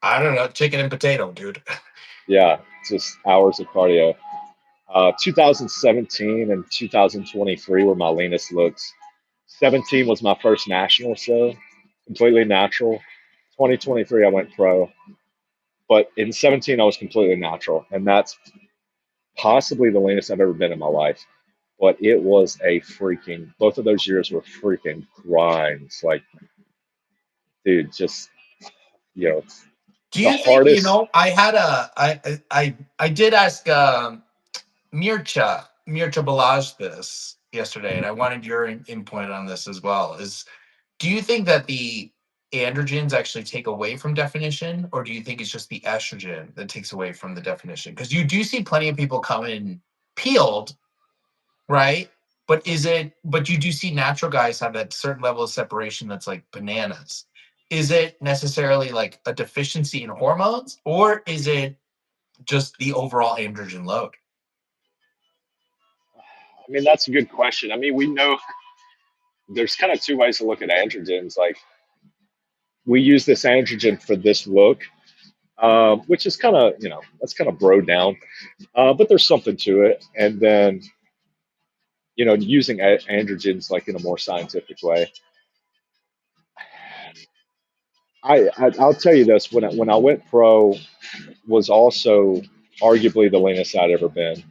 [SPEAKER 1] I don't know, chicken and potato, dude.
[SPEAKER 2] yeah. Just hours of cardio. 2017 and 2023 were my leanest looks. 17 was my first national show, completely natural. 2023, I went pro. But in 17, I was completely natural. And that's possibly the leanest I've ever been in my life. But it was both of those years were freaking grinds. Like, dude, just, you know,
[SPEAKER 1] Do
[SPEAKER 2] the
[SPEAKER 1] you think,
[SPEAKER 2] hardest.
[SPEAKER 1] I had I did ask Mircha Balaj this yesterday, and I wanted your input on this as well. Do you think that the androgens actually take away from definition, or do you think it's just the estrogen that takes away from the definition? Because you do see plenty of people come in peeled, right? But you do see natural guys have that certain level of separation that's like bananas. Is it necessarily like a deficiency in hormones, or is it just the overall androgen load?
[SPEAKER 2] I mean, that's a good question. I mean, we know there's kind of two ways to look at androgens. Like, we use this androgen for this look, which is kind of, that's kind of bro down, but there's something to it. And then, using androgens like in a more scientific way. I'll tell you this: when I went pro, was also arguably the leanest I'd ever been,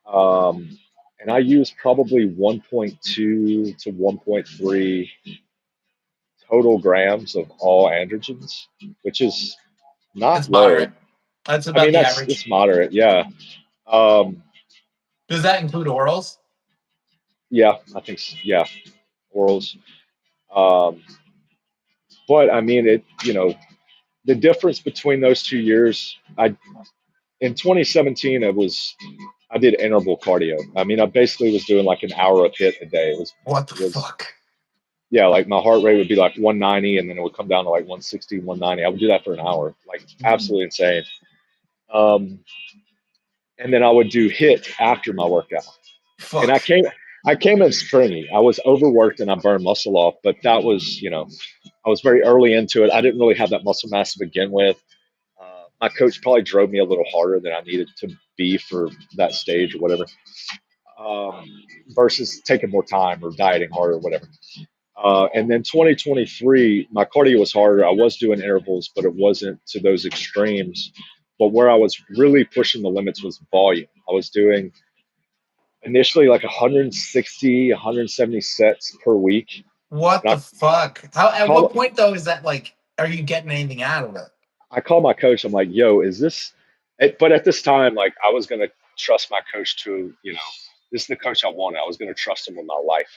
[SPEAKER 2] and I used probably 1.2 to 1.3 total grams of all androgens, which is not
[SPEAKER 1] It's
[SPEAKER 2] low.
[SPEAKER 1] moderate. That's
[SPEAKER 2] I
[SPEAKER 1] about
[SPEAKER 2] mean,
[SPEAKER 1] the
[SPEAKER 2] it's
[SPEAKER 1] average.
[SPEAKER 2] moderate, yeah. Um,
[SPEAKER 1] Does that include orals?
[SPEAKER 2] yeah, I think yeah, orals. Um, but I mean, the difference between those 2 years, in 2017, I did interval cardio. I mean, I basically was doing like an hour of hit a day.
[SPEAKER 1] What the
[SPEAKER 2] It was
[SPEAKER 1] fuck?
[SPEAKER 2] yeah, like my heart rate would be like 190, and then it would come down to like 160, 190. I would do that for an hour, like absolutely insane. Um, and then I would do hit after my workout. And
[SPEAKER 1] Fuck.
[SPEAKER 2] I came in springy. I was overworked and I burned muscle off, but that was, I was very early into it. I didn't really have that muscle mass to begin with. My coach probably drove me a little harder than I needed to be for that stage or whatever, um, versus taking more time or dieting harder or whatever. And then 2023, my cardio was harder. I was doing intervals, but it wasn't to those extremes. But where I was really pushing the limits was volume. I was doing initially like 160, 170 sets per week.
[SPEAKER 1] What
[SPEAKER 2] And
[SPEAKER 1] the fuck? How?
[SPEAKER 2] I
[SPEAKER 1] At what
[SPEAKER 2] call
[SPEAKER 1] point though is that like? Are you getting anything out of it?
[SPEAKER 2] I call my coach. I'm like, yo, is this? But at this time, like, I was gonna trust my coach to, this is the coach I wanted. I was gonna trust him with my life.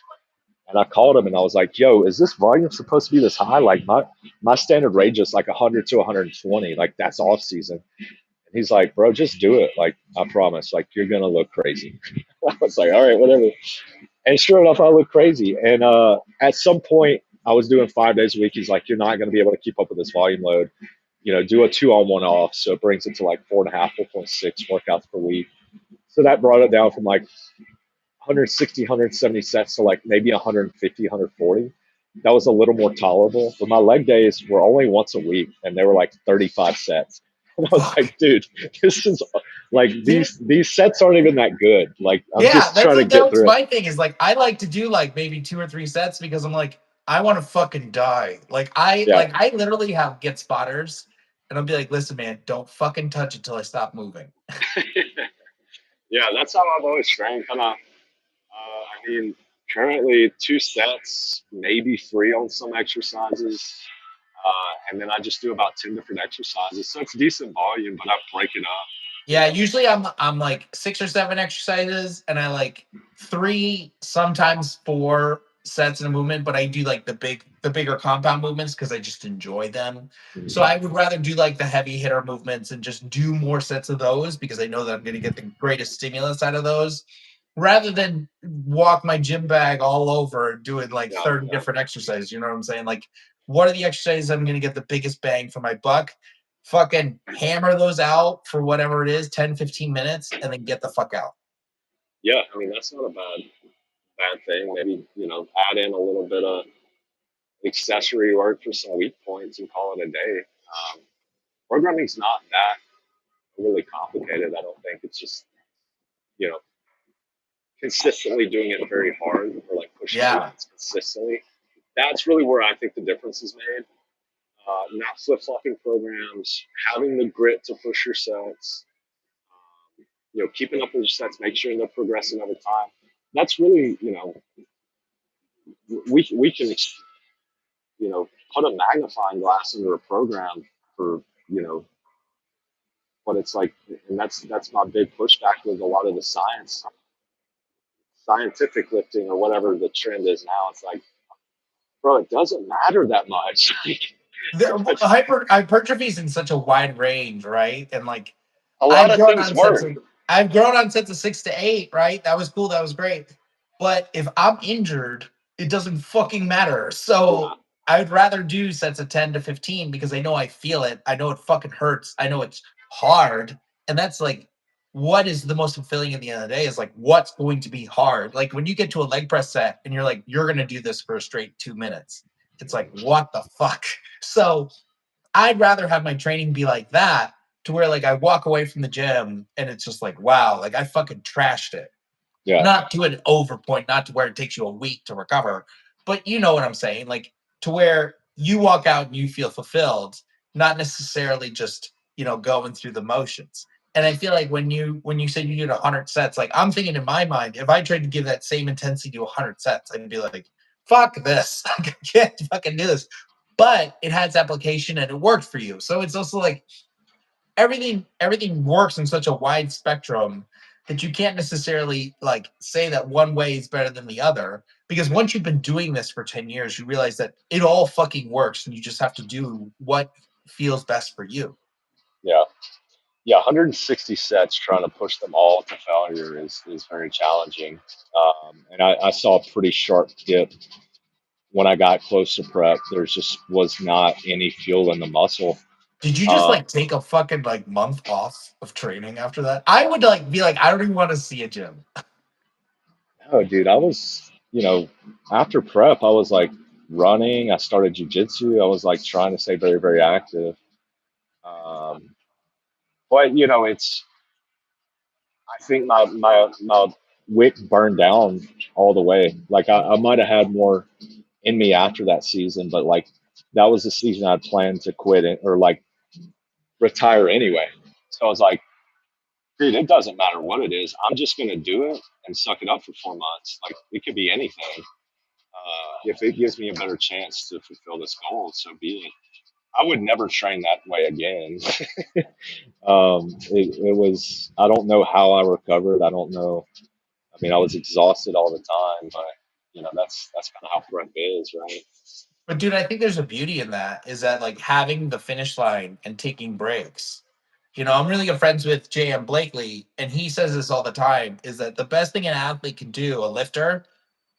[SPEAKER 2] And I called him and I was like, yo, is this volume supposed to be this high? Like, my standard range is like 100 to 120. Like, that's off season. And he's like, bro, just do it. Like, I promise. Like, you're gonna look crazy. I was like, all right, whatever. And sure enough, I looked crazy. And at some point, I was doing 5 days a week. He's like, you're not going to be able to keep up with this volume load. Do a 2-on-1 off. So it brings it to like 4.5, 4.6 workouts per week. So that brought it down from like 160, 170 sets to like maybe 150, 140. That was a little more tolerable. But my leg days were only once a week, and they were like 35 sets. And I was
[SPEAKER 1] Fuck.
[SPEAKER 2] like, dude, this is like
[SPEAKER 1] Dude,
[SPEAKER 2] these sets aren't even that good. Like, I'm
[SPEAKER 1] yeah,
[SPEAKER 2] just trying to
[SPEAKER 1] that
[SPEAKER 2] get
[SPEAKER 1] was
[SPEAKER 2] through it.
[SPEAKER 1] my thing. Is like I like to do like maybe 2 or 3 sets because I'm like I want to fucking die.
[SPEAKER 2] Yeah.
[SPEAKER 1] I literally get spotters, and I'll be like, listen, man, don't fucking touch it till I stop moving.
[SPEAKER 2] Yeah, that's how I've always trained. Kind of, I mean, currently 2 sets, maybe 3 on some exercises. And then I just do about 10 different exercises. So it's decent volume, but I break it up.
[SPEAKER 1] Yeah, usually I'm like 6 or 7 exercises, and I like 3, sometimes 4 sets in a movement, but I do like the bigger compound movements because I just enjoy them. So
[SPEAKER 2] Mhm.
[SPEAKER 1] I would rather do like the heavy hitter movements and just do more sets of those because I know that I'm going to get the greatest stimulus out of those rather than walk my gym bag all over doing like
[SPEAKER 2] Yeah,
[SPEAKER 1] 30
[SPEAKER 2] yeah,
[SPEAKER 1] different exercises. You know what I'm saying? Like, what are the exercises I'm going to get the biggest bang for my buck? Fucking hammer those out for whatever it is, 10, 15 minutes, and then get the fuck out.
[SPEAKER 2] yeah. I mean, that's not a bad thing. Maybe add in a little bit of accessory work for some weak points and call it a day. Programming's not that really complicated. I don't think it's just you know consistently doing it very hard or like pushing
[SPEAKER 1] Yeah.
[SPEAKER 2] limits consistently. That's really where I think the difference is made. Not flip flopping programs, having the grit to push your sets, keeping up with your sets, make sure they're progressing over time. That's really, we can, put a magnifying glass into a program for, what it's like, and that's my big pushback with a lot of the scientific lifting or whatever the trend is now. It's like, bro, it doesn't matter that much.
[SPEAKER 1] The hypertrophy is in such a wide range, right? And like
[SPEAKER 2] A lot
[SPEAKER 1] I've
[SPEAKER 2] of
[SPEAKER 1] grown
[SPEAKER 2] things
[SPEAKER 1] on sets
[SPEAKER 2] work.
[SPEAKER 1] of I've grown on sets of 6 to 8, right? That was cool, that was great. But if I'm injured, it doesn't fucking matter.
[SPEAKER 2] Yeah,
[SPEAKER 1] So I'd rather do sets of 10 to 15 because I know I feel it. I know it fucking hurts. I know it's hard. And that's like what is the most fulfilling at the end of the day is like what's going to be hard. Like when you get to a leg press set and you're like, you're gonna do this for a straight 2 minutes. It's like, what the fuck? So I'd rather have my training be like that to where like I walk away from the gym and it's just like, wow, like I fucking trashed it.
[SPEAKER 2] yeah,
[SPEAKER 1] Not to an over point, not to where it takes you a week to recover, but you know what I'm saying? Like to where you walk out and you feel fulfilled, not necessarily just, going through the motions. And I feel like when you said you did 100 sets, like I'm thinking in my mind, if I tried to give that same intensity to 100 sets, I'd be like, fuck this. I can't fucking do this. But it has application and it worked for you. So it's also like everything works in such a wide spectrum that you can't necessarily like say that one way is better than the other because once you've been doing this for 10 years you realize that it all fucking works and you just have to do what feels best for you.
[SPEAKER 2] yeah. Yeah, 160 sets trying to push them all to failure is very challenging. And I saw a pretty sharp dip when I got close to prep. There just was not any fuel in the muscle.
[SPEAKER 1] Did you just
[SPEAKER 2] Uh,
[SPEAKER 1] like take a fucking like month off of training after that? I would like be like, I don't even want to see a gym.
[SPEAKER 2] no, dude, I was, after prep, I was like running. I started jujitsu. I was like trying to stay very, very active. Um, but I think my wick burned down all the way. Like I might have had more in me after that season, but like that was the season I planned to quit it or like retire anyway. So I was like, dude, it doesn't matter what it is. I'm just gonna do it and suck it up for 4 months. Like it could be anything. If it gives me a better chance to fulfill this goal, so be it. I would never train that way again. It was. I don't know how I recovered. I don't know. I mean, I was exhausted all the time, but that's kind of how prep is, right?
[SPEAKER 1] But dude, I think there's a beauty in that is that like having the finish line and taking breaks. I'm really good friends with J.M. Blakely, and he says this all the time is that the best thing an athlete can do, a lifter,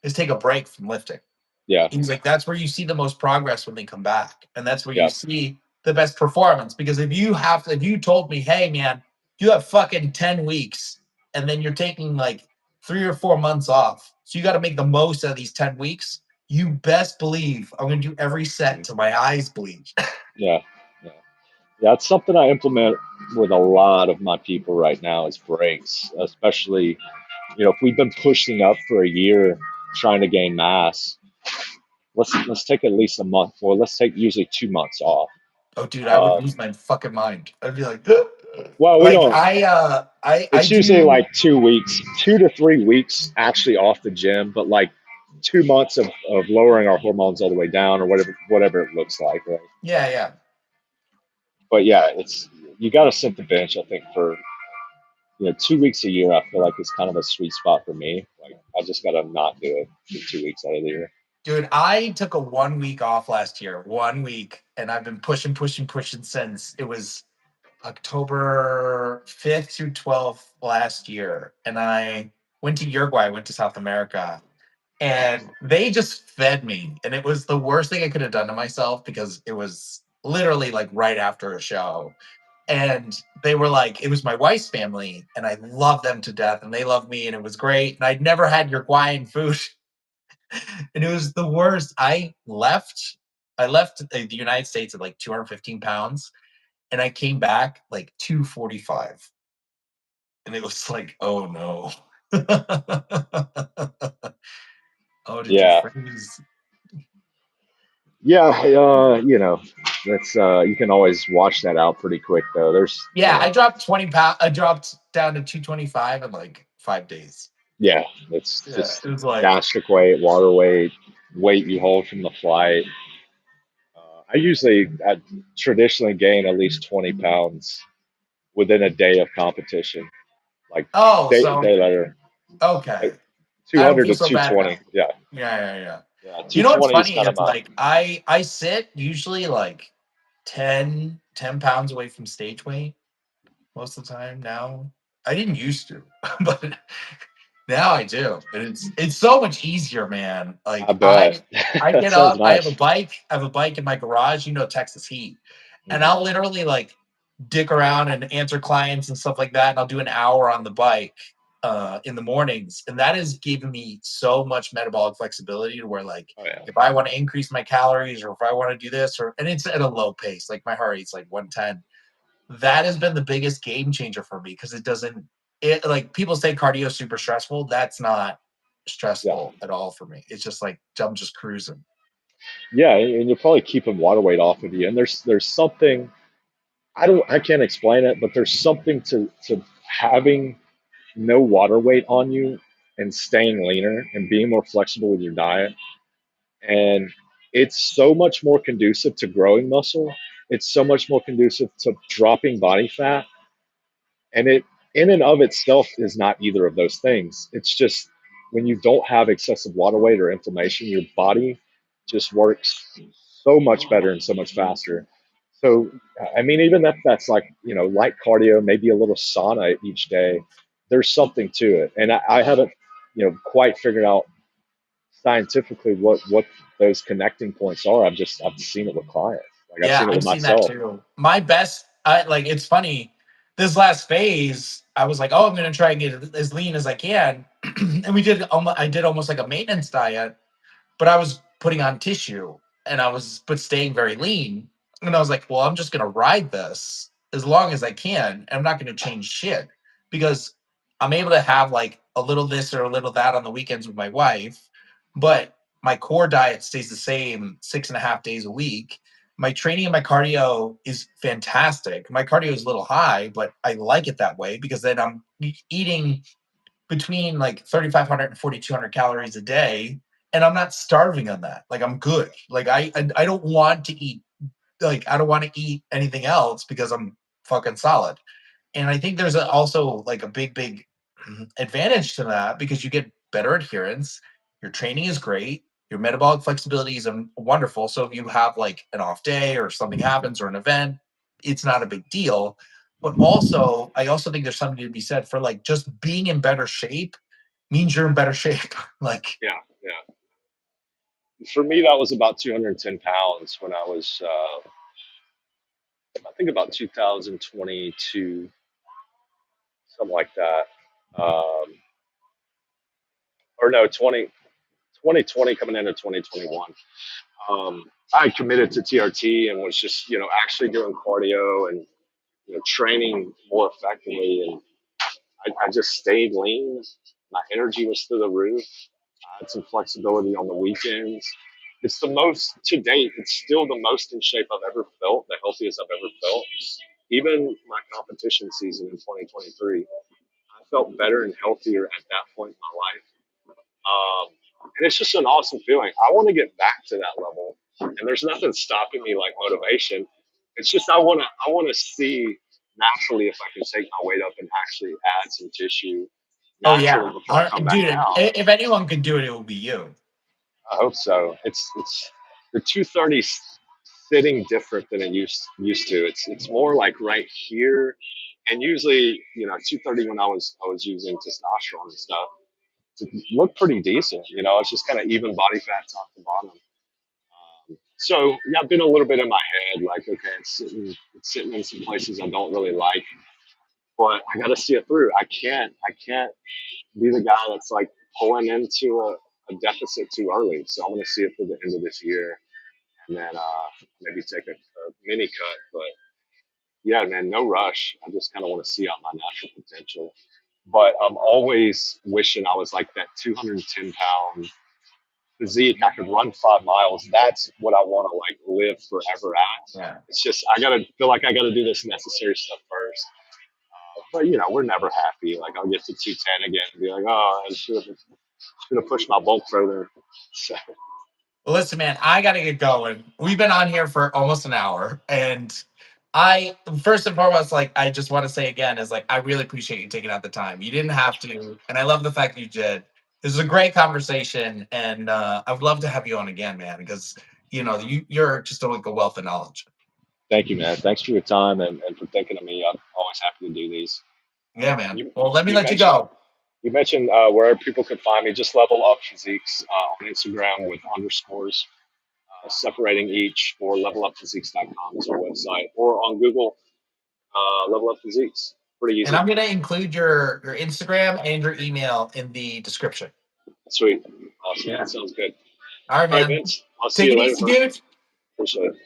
[SPEAKER 1] is take a break from lifting.
[SPEAKER 2] Yeah,
[SPEAKER 1] He's like, that's where you see the most progress when they come back. And that's where you
[SPEAKER 2] yeah,
[SPEAKER 1] see the best performance. Because if you told me, hey man, you have fucking 10 weeks and then you're taking like 3 or 4 months off. So you got to make the most out of these 10 weeks. You best believe I'm gonna do every set
[SPEAKER 2] mhm,
[SPEAKER 1] till my eyes bleed.
[SPEAKER 2] yeah, yeah. Yeah, it's something I implement with a lot of my people right now is breaks, especially, if we've been pushing up for a year trying to gain mass, let's take at least a month, or let's take usually 2 months off.
[SPEAKER 1] Oh dude, I would
[SPEAKER 2] Um,
[SPEAKER 1] lose my fucking mind. I'd be like,
[SPEAKER 2] well, we
[SPEAKER 1] like
[SPEAKER 2] don't.
[SPEAKER 1] I
[SPEAKER 2] It's usually
[SPEAKER 1] do.
[SPEAKER 2] like 2 weeks, 2 to 3 weeks actually off the gym, but like 2 months of lowering our hormones all the way down, or whatever it looks like, right?
[SPEAKER 1] Yeah, yeah.
[SPEAKER 2] But yeah, it's you got to sit the bench, I think, for 2 weeks a year, I feel like is kind of a sweet spot for me. Like I just gotta not do it for 2 weeks out of the year.
[SPEAKER 1] Dude, I took a 1 week off last year, 1 week, and I've been pushing since. It was October 5th through 12th last year. And I went to Uruguay, I went to South America, and they just fed me. And it was the worst thing I could have done to myself because it was literally like right after a show. And they were like, it was my wife's family, and I love them to death, and they love me, and it was great. And I'd never had Uruguayan food. And it was the worst. I left the United States at like 215 pounds, and I came back like 245. And it was like, oh no. Oh, did you
[SPEAKER 2] Yeah,
[SPEAKER 1] freeze?
[SPEAKER 2] yeah. That's you can always wash that out pretty quick though. There's
[SPEAKER 1] Yeah, I dropped 20 pounds. I dropped down to 225 in like 5 days.
[SPEAKER 2] yeah, it's
[SPEAKER 1] Yeah,
[SPEAKER 2] just
[SPEAKER 1] it was like,
[SPEAKER 2] gastric weight, water weight you hold from the flight. I traditionally gain at least 20 pounds within a day of competition. Like
[SPEAKER 1] oh,
[SPEAKER 2] day
[SPEAKER 1] so
[SPEAKER 2] later, like
[SPEAKER 1] okay. I don't
[SPEAKER 2] 200
[SPEAKER 1] feel
[SPEAKER 2] to
[SPEAKER 1] so bad
[SPEAKER 2] 220.
[SPEAKER 1] now.
[SPEAKER 2] Yeah,
[SPEAKER 1] Yeah, yeah, yeah.
[SPEAKER 2] yeah.
[SPEAKER 1] You know what's
[SPEAKER 2] 220 is
[SPEAKER 1] funny
[SPEAKER 2] kind of
[SPEAKER 1] is
[SPEAKER 2] my
[SPEAKER 1] like I sit usually like 10 pounds away from stage weight most of the time now. I didn't used to, but now I do. And it's so much easier, man.
[SPEAKER 2] I
[SPEAKER 1] Like
[SPEAKER 2] bet.
[SPEAKER 1] I
[SPEAKER 2] That
[SPEAKER 1] get
[SPEAKER 2] sounds
[SPEAKER 1] up,
[SPEAKER 2] nice.
[SPEAKER 1] I have a bike in my garage, Texas heat. And
[SPEAKER 2] Hmm.
[SPEAKER 1] I'll literally like dick around and answer clients and stuff like that. And I'll do an hour on the bike in the mornings. And that has given me so much metabolic flexibility to where like
[SPEAKER 2] Oh yeah,
[SPEAKER 1] if I want to increase my calories or if I want to do this and it's at a low pace, like my heart rate's like 110. That has been the biggest game changer for me because it like people say cardio is super stressful. That's not
[SPEAKER 2] yeah,
[SPEAKER 1] stressful at all for me. It's just like I'm just cruising.
[SPEAKER 2] yeah. And you'll probably keep them water weight off of you. And there's something I can't explain it, but there's something to having no water weight on you and staying leaner and being more flexible with your diet. And it's so much more conducive to growing muscle. It's so much more conducive to dropping body fat. And it, in and of itself, is not either of those things. It's just when you don't have excessive water weight or inflammation, your body just works so much better and so much faster. So, I mean, even if that's like, light cardio, maybe a little sauna each day, there's something to it. And I haven't, quite figured out scientifically what those connecting points are. I've seen it with clients. Like I've
[SPEAKER 1] Yeah,
[SPEAKER 2] seen it with
[SPEAKER 1] I've seen that
[SPEAKER 2] myself.
[SPEAKER 1] too. My best, I like it's funny. This last phase, I was like, oh, I'm gonna try and get as lean as I can. And I did almost like a maintenance diet, but I was putting on tissue and but staying very lean. And I was like, well, I'm just gonna ride this as long as I can. And I'm not gonna change shit because I'm able to have like a little this or a little that on the weekends with my wife, but my core diet stays the same 6.5 days a week. My training and my cardio is fantastic. My cardio is a little high, but I like it that way because then I'm eating between like 3,500 and 4,200 calories a day, and I'm not starving on that. Like I'm good. Like I don't want to eat. Like I don't want to eat anything else because I'm fucking solid. And I think there's also like a big advantage to that because you get better adherence. Your training is great. Your metabolic flexibility is wonderful. So if you have like an off day or something happens or an event, it's not a big deal. But also, I also think there's something to be said for like just being in better shape means you're in better shape. Like,
[SPEAKER 2] Yeah, yeah. For me, that was about 210 pounds when I was, I think about 2022, something like that. Um, or no, 2020 coming into 2021. I committed to TRT and was just, actually doing cardio and, training more effectively. And I just stayed lean. My energy was through the roof. I had some flexibility on the weekends. It's the most to date. It's still the most in shape I've ever felt, the healthiest I've ever felt. Even my competition season in 2023, I felt better and healthier at that point in my life. And it's just an awesome feeling. I want to get back to that level, and there's nothing stopping me like motivation. It's just I want to see naturally if I can take my weight up and actually add some tissue
[SPEAKER 1] Oh
[SPEAKER 2] naturally
[SPEAKER 1] yeah,
[SPEAKER 2] before I come back
[SPEAKER 1] dude.
[SPEAKER 2] down.
[SPEAKER 1] If anyone could do it, it would be you.
[SPEAKER 2] I hope so. It's the 230 sitting different than it used to. It's more like right here, and usually 230 when I was using testosterone and stuff, it looked pretty decent. It's just kind of even body fat top to bottom. So yeah, I've been a little bit in my head like, okay, it's sitting in some places I don't really like, but I got to see it through. I can't be the guy that's like pulling into a deficit too early. So I'm going to see it through the end of this year, and then maybe take a mini cut. But yeah, man, no rush. I just kind of want to see out my natural potential. But I'm always wishing I was like that 210-pound physique. I could run 5 miles. That's what I want to like live forever at.
[SPEAKER 1] Yeah.
[SPEAKER 2] It's just I gotta feel like I gotta do this necessary stuff first. But we're never happy. Like I'll get to 210 again and be like, oh, I should have pushed my bulk further. So,
[SPEAKER 1] Well, listen, man, I got to get going. We've been on here for almost an hour, and I first and foremost, like, I just want to say again, is like, I really appreciate you taking out the time. You didn't have to, and I love the fact that you did. This is a great conversation, and I would love to have you on again, man, because you're just like a wealth of knowledge.
[SPEAKER 2] thank you, man. Thanks for your time and for thinking of me. I'm always happy to do these.
[SPEAKER 1] Yeah, man.
[SPEAKER 2] You,
[SPEAKER 1] Well, let me
[SPEAKER 2] you
[SPEAKER 1] let you
[SPEAKER 2] mentioned
[SPEAKER 1] go.
[SPEAKER 2] you mentioned where people could find me. Just level up physiques on Instagram with underscores separating each, or levelupphysiques.com is our website, or on Google, Level Up Physiques. Pretty
[SPEAKER 1] And
[SPEAKER 2] easy.
[SPEAKER 1] I'm gonna include your Instagram and your email in the description.
[SPEAKER 2] Sweet. Awesome.
[SPEAKER 1] Yeah.
[SPEAKER 2] That sounds good.
[SPEAKER 1] All right,
[SPEAKER 2] All right,
[SPEAKER 1] man.
[SPEAKER 2] Vince. I'll see
[SPEAKER 1] Take
[SPEAKER 2] you
[SPEAKER 1] it
[SPEAKER 2] later,
[SPEAKER 1] easy,
[SPEAKER 2] bro.
[SPEAKER 1] dude.
[SPEAKER 2] Appreciate it.